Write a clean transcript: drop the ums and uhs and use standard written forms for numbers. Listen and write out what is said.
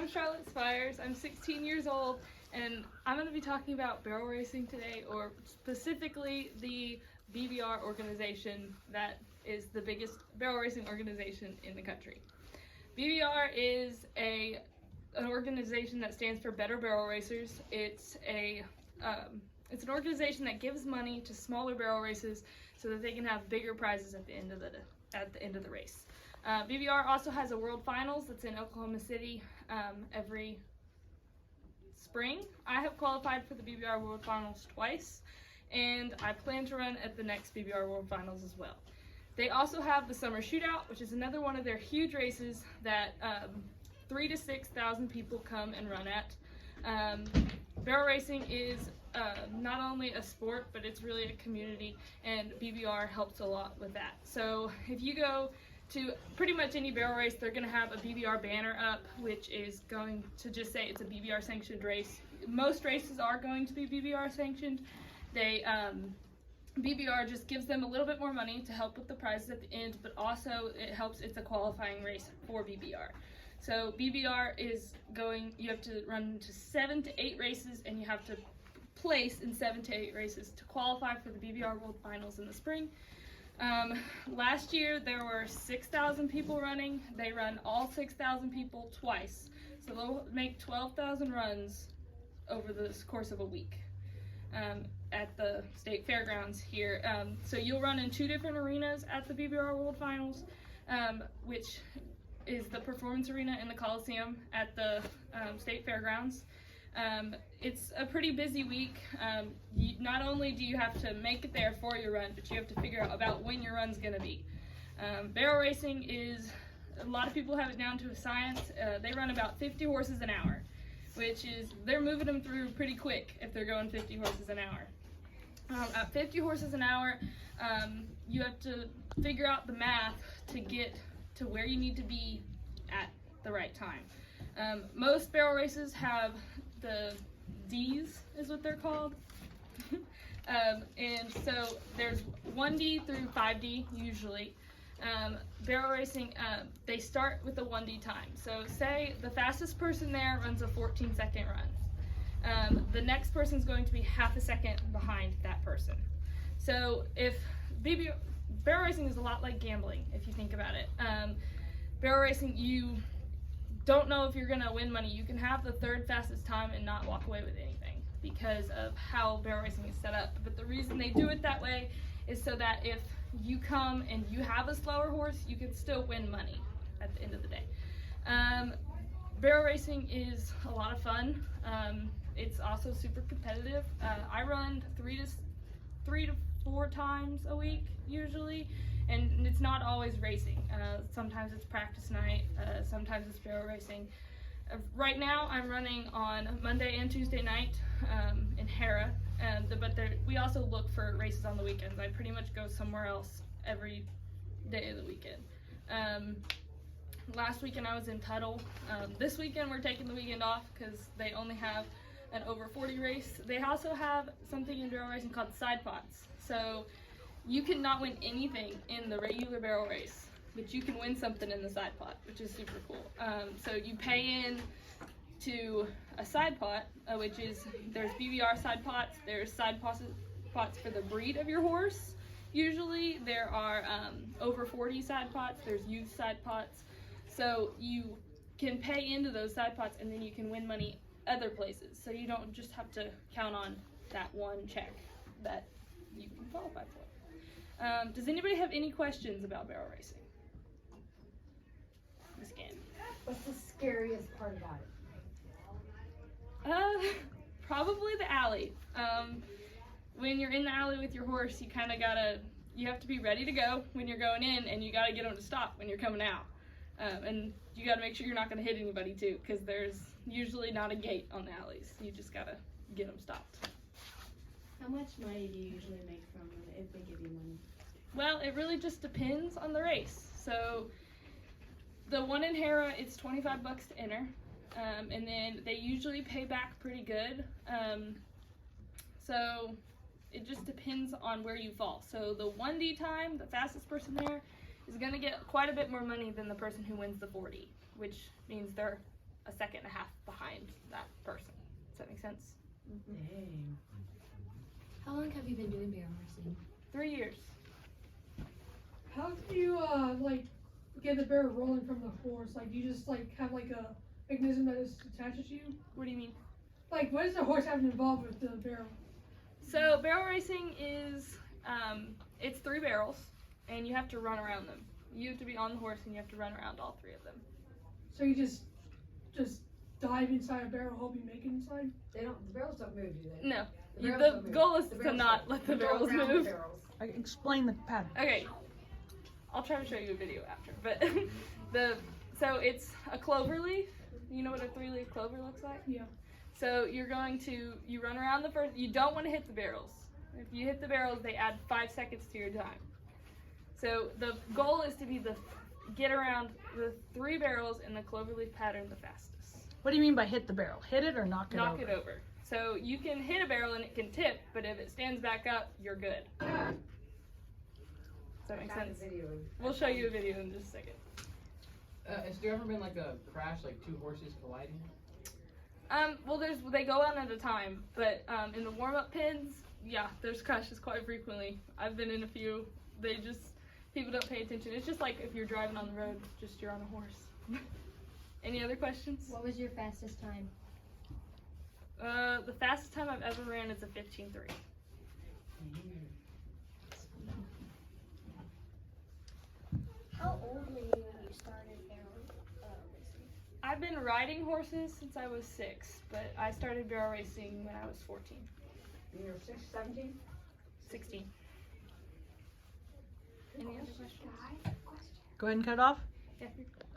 I'm Charlotte Spires. I'm 16 years old, and I'm going to be talking about barrel racing today, or specifically the BBR organization that is the biggest barrel racing organization in the country. BBR is an organization that stands for Better Barrel Racers. It's an organization that gives money to smaller barrel races so that they can have bigger prizes at the end of the race. BBR also has a World Finals that's in Oklahoma City every spring. I have qualified for the BBR World Finals twice, and I plan to run at the next BBR World Finals as well. They also have the Summer Shootout, which is another one of their huge races that 3,000 to 6,000 people come and run at. Barrel racing is not only a sport, but it's really a community, and BBR helps a lot with that. So if you go to pretty much any barrel race, they're going to have a BBR banner up, which is going to just say it's a BBR sanctioned race. Most races are going to be BBR sanctioned. BBR just gives them a little bit more money to help with the prizes at the end, but also it's a qualifying race for BBR. So BBR you have to run to 7 to 8 races, and you have to place in 7 to 8 races to qualify for the BBR World Finals in the spring. Last year there were 6,000 people running. They run all 6,000 people twice, so they'll make 12,000 runs over the course of a week at the state fairgrounds here. So you'll run in 2 different arenas at the BBR World Finals, which is the Performance Arena and the Coliseum at the state fairgrounds. It's a pretty busy week. Not only do you have to make it there for your run, but you have to figure out about when your run's going to be. Barrel racing a lot of people have it down to a science. They run about 50 horses an hour, which is, they're moving them through pretty quick if they're going 50 horses an hour. At 50 horses an hour, you have to figure out the math to get to where you need to be at the right time. Most barrel races have the Ds, is what they're called. And so there's 1D through 5D usually. Barrel racing, they start with a 1D time. So say the fastest person there runs a 14-second run. The next person's going to be half a second behind that person. So if barrel racing is a lot like gambling, if you think about it. Barrel racing, you don't know if you're going to win money. You can have the third fastest time and not walk away with anything because of how barrel racing is set up. But the reason they do it that way is so that if you come and you have a slower horse, you can still win money at the end of the day. Barrel racing is a lot of fun. It's also super competitive. I run 3 to 4 times a week usually, and it's not always racing. Sometimes it's practice night, sometimes it's barrel racing. Right now I'm running on Monday and Tuesday night in Hera, but we also look for races on the weekends. I pretty much go somewhere else every day of the weekend. Last weekend I was in Tuttle. This weekend we're taking the weekend off because they only have an over 40 race. They also have something in barrel racing called side pots. So you cannot win anything in the regular barrel race, but you can win something in the side pot, which is super cool. So you pay in to a side pot, which is, there's BBR side pots, there's side pots for the breed of your horse. Usually there are over 40 side pots, there's youth side pots. So you can pay into those side pots and then you can win money other places. So you don't just have to count on that one check that you can qualify for. Does anybody have any questions about barrel racing? Miss Gann. What's the scariest part about it? Probably the alley. When you're in the alley with your horse, you have to be ready to go when you're going in, and you gotta get them to stop when you're coming out. And you gotta make sure you're not gonna hit anybody too, because there's usually not a gate on the alleys. You just gotta get them stopped. How much money do you usually make from them if they give you money? Well, it really just depends on the race. So the one in Hera, it's $25 to enter, and then they usually pay back pretty good. So it just depends on where you fall. So the 1D time, the fastest person there is going to get quite a bit more money than the person who wins the 40, which means they're a second and a half behind that person. Does that make sense? Dang. How long have you been doing barrel racing? 3 years. How do you like get the barrel rolling from the horse? Like, do you just like have like a mechanism that is attached to you? What do you mean? Like, what does the horse have involved with the barrel? So barrel racing is, it's 3 barrels, and you have to run around them. You have to be on the horse, and you have to run around all 3 of them. So you just dive inside a barrel, hope you make it inside. The barrels don't move, do they? No, The barrels the don't move. goal is The to barrels not don't. let the You go barrels around the move. barrels. Explain the pattern. Okay, I'll try to show you a video after, but so it's a clover leaf. You know what a 3-leaf clover looks like? Yeah. So you run around the first, you don't want to hit the barrels. If you hit the barrels, they add 5 seconds to your time. So the goal is to get around the 3 barrels in the cloverleaf pattern the fastest. What do you mean by hit the barrel? Hit it or knock it Knock over? it over. So you can hit a barrel and it can tip, but if it stands back up, you're good. Does that make Found sense? the video. We'll show you a video in just a second. Has there ever been like a crash, like 2 horses colliding? Well, they go on at a time, but in the warm-up pins, yeah, there's crashes quite frequently. I've been in a few. People don't pay attention. It's just like if you're driving on the road, just you're on a horse. Any other questions? What was your fastest time? The fastest time I've ever ran is a 15:3. How old were you when you started barrel racing? I've been riding horses since I was 6, but I started barrel racing when I was 14, You're 17? 16. Any other questions? Go ahead and cut it off. Yeah.